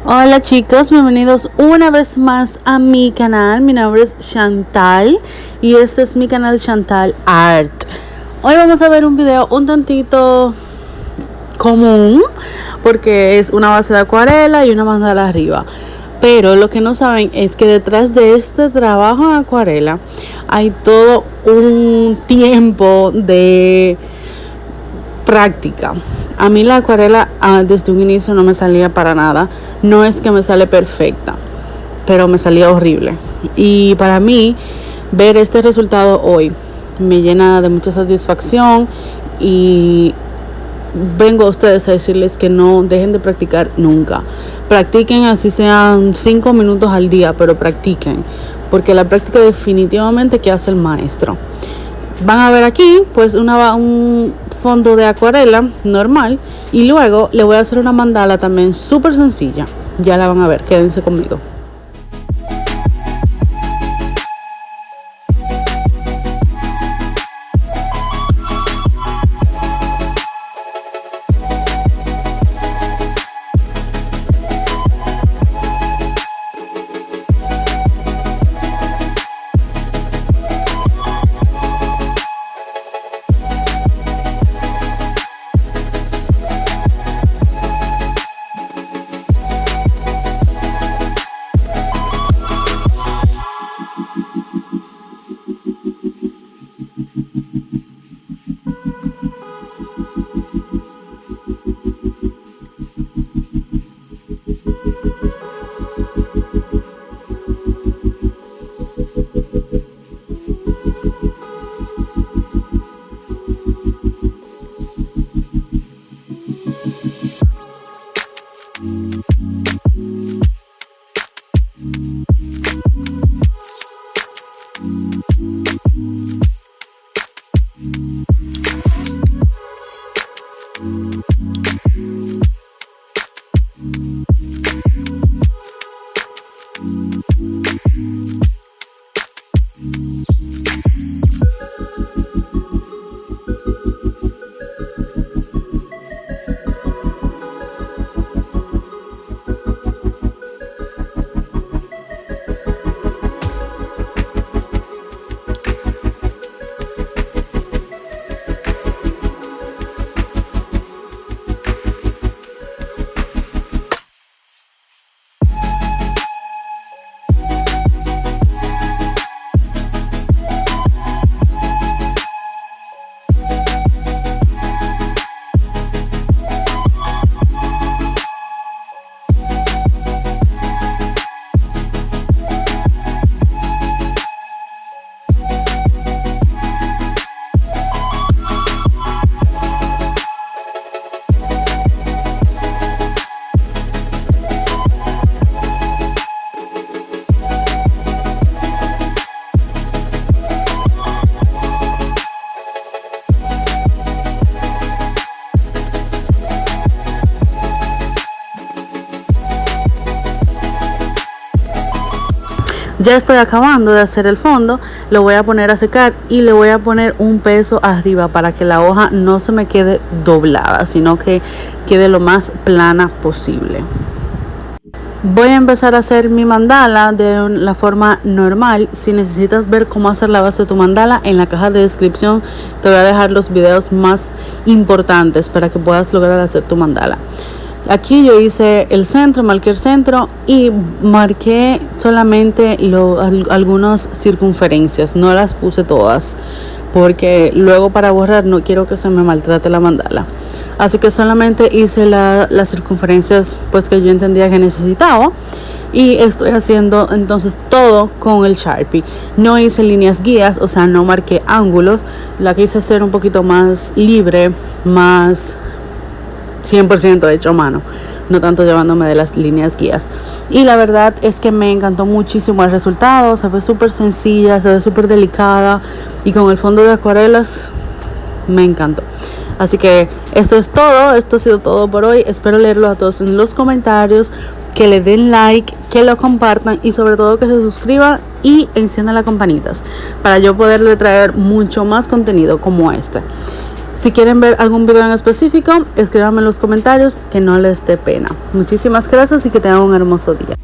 Hola chicos, bienvenidos una vez más a mi canal. Mi nombre es Chantal y este es mi canal Chantal Art. Hoy vamos a ver un video un tantito común porque es una base de acuarela y una mandala arriba. Pero lo que no saben es que detrás de este trabajo en acuarela hay todo un tiempo de práctica. A mí la acuarela desde un inicio no me salía para nada. No es que me sale perfecta, pero me salía horrible. Y para mí ver este resultado hoy me llena de mucha satisfacción y vengo a ustedes a decirles que no dejen de practicar nunca. Practiquen así sean 5 minutos al día, pero practiquen, porque la práctica definitivamente que hace el maestro. Van a ver aquí pues un fondo de acuarela normal y luego le voy a hacer una mandala también súper sencilla. Ya la van a ver, quédense conmigo. Ya estoy acabando de hacer el fondo, lo voy a poner a secar y le voy a poner un peso arriba para que la hoja no se me quede doblada, sino que quede lo más plana posible. Voy a empezar a hacer mi mandala de la forma normal. Si necesitas ver cómo hacer la base de tu mandala, en la caja de descripción te voy a dejar los videos más importantes para que puedas lograr hacer tu mandala. Aquí yo hice el centro, marqué el centro y marqué solamente algunas circunferencias, no las puse todas porque luego para borrar no quiero que se me maltrate la mandala. Así que solamente hice las circunferencias pues que yo entendía que necesitaba y estoy haciendo entonces todo con el Sharpie. No hice líneas guías, o sea, no marqué ángulos, la quise hacer un poquito más libre, más 100% hecho a mano, no tanto llevándome de las líneas guías. Y la verdad es que me encantó muchísimo el resultado. Se ve súper sencilla, se ve súper delicada y con el fondo de acuarelas me encantó. Así que esto es todo, esto ha sido todo por hoy. Espero leerlo a todos en los comentarios, que le den like, que lo compartan y sobre todo que se suscriban y enciendan las campanitas para yo poderle traer mucho más contenido como este. Si quieren ver algún video en específico, escríbanme en los comentarios, que no les dé pena. Muchísimas gracias y que tengan un hermoso día.